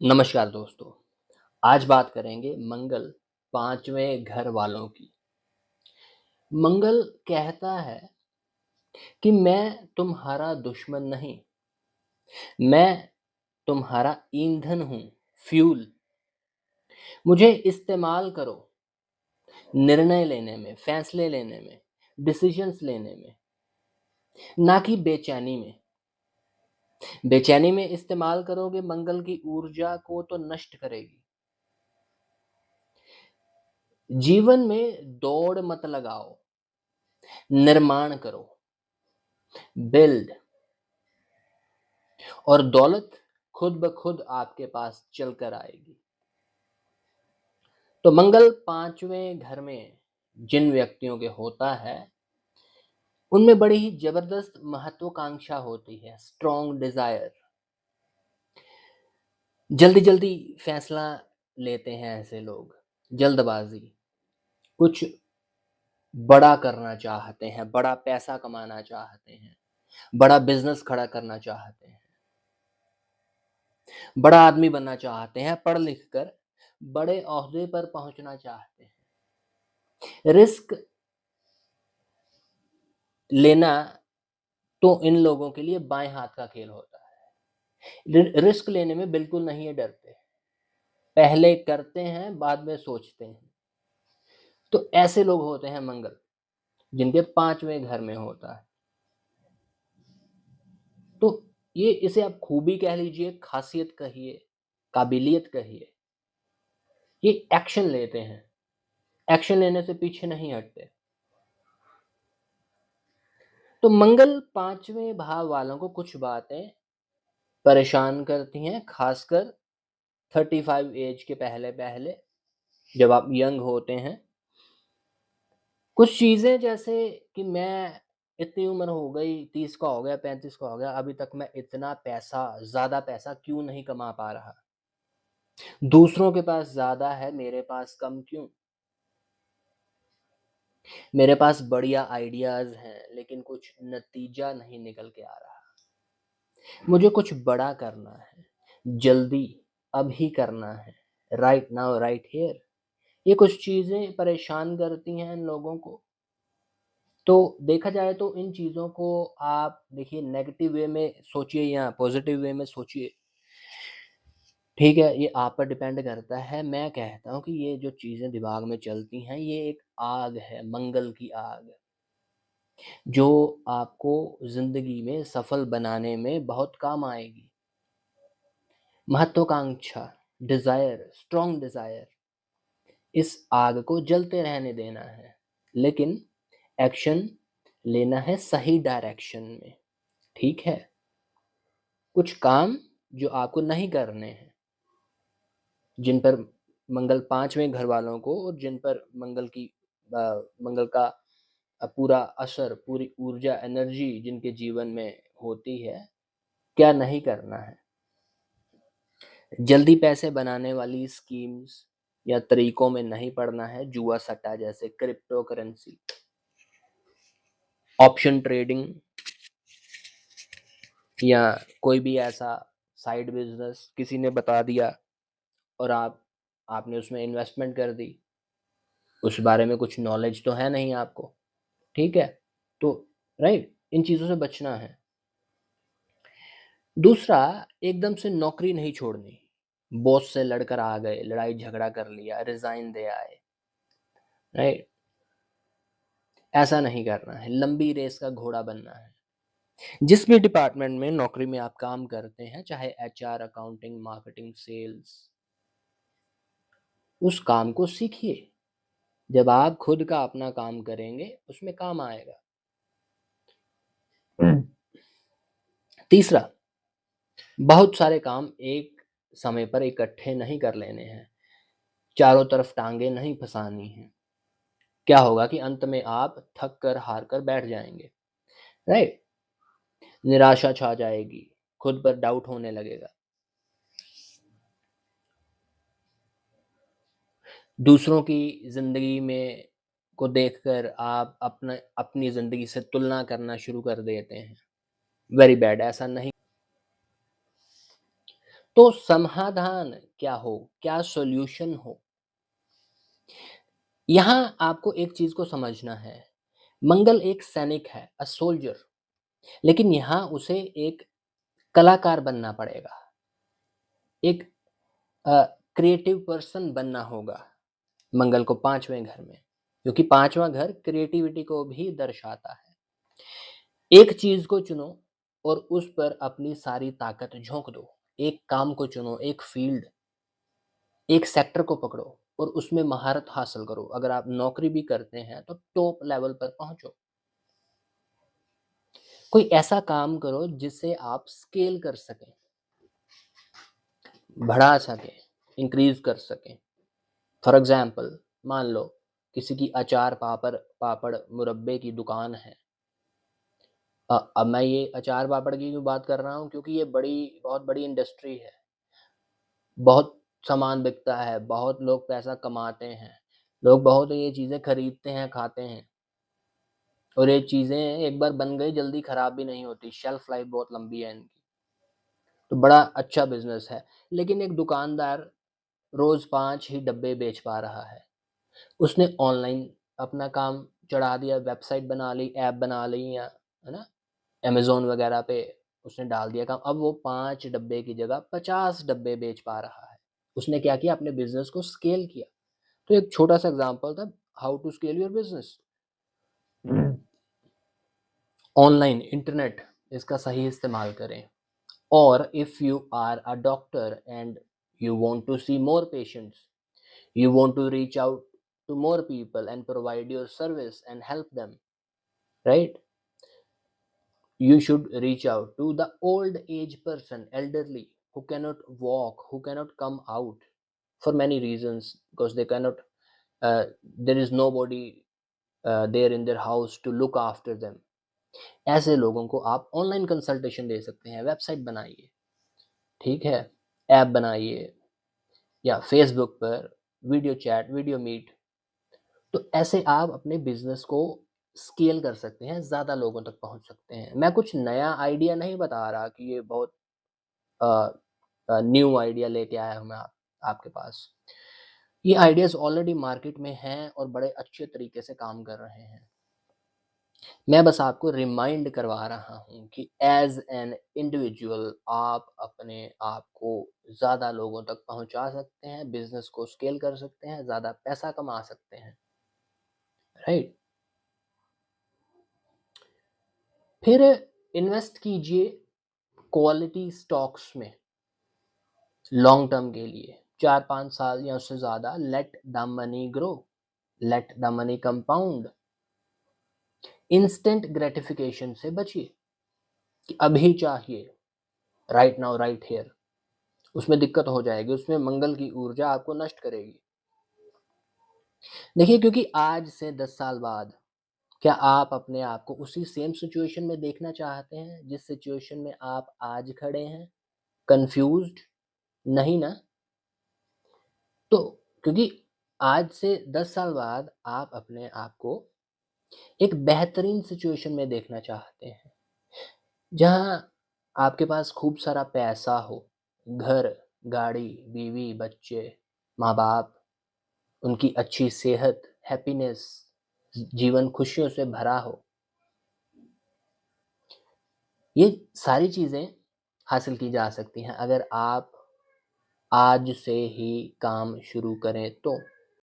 नमस्कार दोस्तों। आज बात करेंगे मंगल पांचवें घर वालों की। मंगल कहता है कि मैं तुम्हारा दुश्मन नहीं, मैं तुम्हारा ईंधन हूँ, फ्यूल। मुझे इस्तेमाल करो निर्णय लेने में, फैसले लेने में, डिसीजंस लेने में, ना कि बेचैनी में। बेचैनी में इस्तेमाल करोगे मंगल की ऊर्जा को तो नष्ट करेगी। जीवन में दौड़ मत लगाओ, निर्माण करो, बिल्ड। और दौलत खुद ब खुद आपके पास चलकर आएगी। तो मंगल पांचवें घर में जिन व्यक्तियों के होता है उनमें बड़ी ही जबरदस्त महत्वाकांक्षा होती है, स्ट्रॉन्ग डिजायर। जल्दी जल्दी फैसला लेते हैं ऐसे लोग, जल्दबाजी। कुछ बड़ा करना चाहते हैं, बड़ा पैसा कमाना चाहते हैं, बड़ा बिजनेस खड़ा करना चाहते हैं, बड़ा आदमी बनना चाहते हैं, पढ़ लिख कर बड़े ओहदे पर पहुंचना चाहते हैं। रिस्क लेना तो इन लोगों के लिए बाएं हाथ का खेल होता है। रिस्क लेने में बिल्कुल नहीं डरते, पहले करते हैं बाद में सोचते हैं। तो ऐसे लोग होते हैं मंगल जिनके पांचवें घर में होता है। तो ये, इसे आप खूबी कह लीजिए, खासियत कहिए, काबिलियत कहिए। ये एक्शन लेते हैं, एक्शन लेने से पीछे नहीं हटते। तो मंगल पांचवें भाव वालों को कुछ बातें परेशान करती हैं, खासकर 35 एज के पहले पहले, जब आप यंग होते हैं। कुछ चीजें जैसे कि मैं इतनी उम्र हो गई, 30 का हो गया, 35 का हो गया, अभी तक मैं इतना पैसा, ज्यादा पैसा क्यों नहीं कमा पा रहा। दूसरों के पास ज्यादा है, मेरे पास कम क्यों। मेरे पास बढ़िया आइडियाज हैं लेकिन कुछ नतीजा नहीं निकल के आ रहा। मुझे कुछ बड़ा करना है, जल्दी, अभी करना है, राइट नाउ, राइट हियर। ये कुछ चीजें परेशान करती हैं इन लोगों को। तो देखा जाए तो इन चीज़ों को आप देखिए, नेगेटिव वे में सोचिए या पॉजिटिव वे में सोचिए, ठीक है, ये आप पर डिपेंड करता है। मैं कहता हूँ कि ये जो चीज़ें दिमाग में चलती हैं ये एक आग है, मंगल की आग, जो आपको ज़िंदगी में सफल बनाने में बहुत काम आएगी। महत्वाकांक्षा, डिज़ायर, स्ट्रॉन्ग डिज़ायर, इस आग को जलते रहने देना है, लेकिन एक्शन लेना है सही डायरेक्शन में, ठीक है। कुछ काम जो आपको नहीं करने हैं, जिन पर मंगल पांचवें घर वालों को, और जिन पर मंगल का पूरा असर, पूरी ऊर्जा, एनर्जी जिनके जीवन में होती है, क्या नहीं करना है। जल्दी पैसे बनाने वाली स्कीम्स या तरीकों में नहीं पड़ना है, जुआ सट्टा जैसे क्रिप्टो करेंसी, ऑप्शन ट्रेडिंग, या कोई भी ऐसा साइड बिजनेस किसी ने बता दिया और आपने उसमें इन्वेस्टमेंट कर दी, उस बारे में कुछ नॉलेज तो है नहीं आपको, ठीक है। तो राइट, इन चीज़ों से बचना है। दूसरा, एकदम से नौकरी नहीं छोड़नी। बॉस से लड़कर आ गए, लड़ाई झगड़ा कर लिया, रिजाइन दे आए, राइट, ऐसा नहीं करना है। लंबी रेस का घोड़ा बनना है। जिस भी डिपार्टमेंट में, नौकरी में आप काम करते हैं, चाहे एचआर, अकाउंटिंग, मार्केटिंग, सेल्स, उस काम को सीखिए। जब आप खुद का अपना काम करेंगे उसमें काम आएगा। तीसरा, बहुत सारे काम एक समय पर इकट्ठे नहीं कर लेने हैं, चारों तरफ टांगे नहीं फंसानी हैं। क्या होगा कि अंत में आप थक कर, हार कर बैठ जाएंगे, राइट। निराशा छा जाएगी, खुद पर डाउट होने लगेगा। दूसरों की जिंदगी में को देखकर आप अपनी जिंदगी से तुलना करना शुरू कर देते हैं। वेरी बैड, ऐसा नहीं। तो समाधान क्या हो, क्या सॉल्यूशन हो? यहाँ आपको एक चीज़ को समझना है, मंगल एक सैनिक है, अ सोल्जर, लेकिन यहाँ उसे एक कलाकार बनना पड़ेगा, एक अ, क्रिएटिव पर्सन बनना होगा मंगल को 5वें घर में, क्योंकि 5वां घर क्रिएटिविटी को भी दर्शाता है। एक चीज़ को चुनो और उस पर अपनी सारी ताकत झोंक दो। एक काम को चुनो, एक फ़ील्ड, एक सेक्टर को पकड़ो और उसमें महारत हासिल करो। अगर आप नौकरी भी करते हैं तो टॉप लेवल पर पहुँचो। कोई ऐसा काम करो जिससे आप स्केल कर सकें, बढ़ा सकें, इंक्रीज़ कर सकें। फॉर एग्ज़ाम्पल मान लो किसी की अचार, पापड़, मुरब्बे की दुकान है। अब मैं ये अचार पापड़ की क्यों बात कर रहा हूँ, क्योंकि ये बहुत बड़ी इंडस्ट्री है। बहुत सामान बिकता है, बहुत लोग पैसा कमाते हैं, लोग बहुत ये चीज़ें खरीदते हैं, खाते हैं और ये चीज़ें एक बार बन गई जल्दी ख़राब भी नहीं होती, शेल्फ लाइफ़ बहुत लंबी है इनकी। तो बड़ा अच्छा बिज़नेस है, लेकिन एक दुकानदार रोज़ 5 ही डब्बे बेच पा रहा है। उसने ऑनलाइन अपना काम चढ़ा दिया, वेबसाइट बना ली, ऐप बना ली, या है ना, अमेज़न वगैरह पे उसने डाल दिया काम। अब वो 5 डब्बे की जगह 50 डब्बे बेच पा रहा है। उसने क्या किया, अपने बिज़नेस को स्केल किया। तो एक छोटा-सा एग्ज़ाम्पल था, how to scale your business. Online, internet, इसका सही इस्तेमाल करें। और if you are a doctor and you want to see more patients, you want to reach out to more people and provide your service and help them, right? You should reach out to the old age person, elderly, who cannot walk, who cannot come out for many reasons, because they cannot, there is nobody there in their house to look after them. ऐसे लोगों को आप online consultation दे सकते हैं। Website बनाइए, ठीक है, app बनाइए, या फेसबुक पर वीडियो चैट, वीडियो मीट। तो ऐसे आप अपने बिजनेस को स्केल कर सकते हैं, ज़्यादा लोगों तक पहुंच सकते हैं। मैं कुछ नया आइडिया नहीं बता रहा कि ये बहुत न्यू आइडिया लेके आया हूँ मैं आपके पास। ये आइडियाज़ ऑलरेडी मार्केट में हैं और बड़े अच्छे तरीके से काम कर रहे हैं। मैं बस आपको रिमाइंड करवा रहा हूँ कि एज़ एन इंडिविजुअल आप अपने आप को ज़्यादा लोगों तक पहुँचा सकते हैं, बिज़नेस को स्केल कर सकते हैं, ज़्यादा पैसा कमा सकते हैं, राइट? फिर इन्वेस्ट कीजिए क्वालिटी स्टॉक्स में लॉन्ग टर्म के लिए, 4-5 साल या उससे ज़्यादा। Let the money grow, let the money compound. Instant gratification से बचिए कि अभी चाहिए, राइट नाउ, राइट हियर। उसमें दिक्कत हो जाएगी, उसमें मंगल की ऊर्जा आपको नष्ट करेगी। देखिए, क्योंकि आज से 10 साल बाद क्या आप अपने आप को उसी सेम सिचुएशन में देखना चाहते हैं जिस सिचुएशन में आप आज खड़े हैं? कन्फ्यूज्ड? नहीं ना? तो क्योंकि आज से 10 साल बाद आप अपने आप को एक बेहतरीन सिचुएशन में देखना चाहते हैं, जहाँ आपके पास खूब सारा पैसा हो, घर, गाड़ी, बीवी, बच्चे, माँ-बाप, उनकी अच्छी सेहत, हैप्पीनेस, जीवन खुशियों से भरा हो। ये सारी चीज़ें हासिल की जा सकती हैं अगर आप आज से ही काम शुरू करें तो।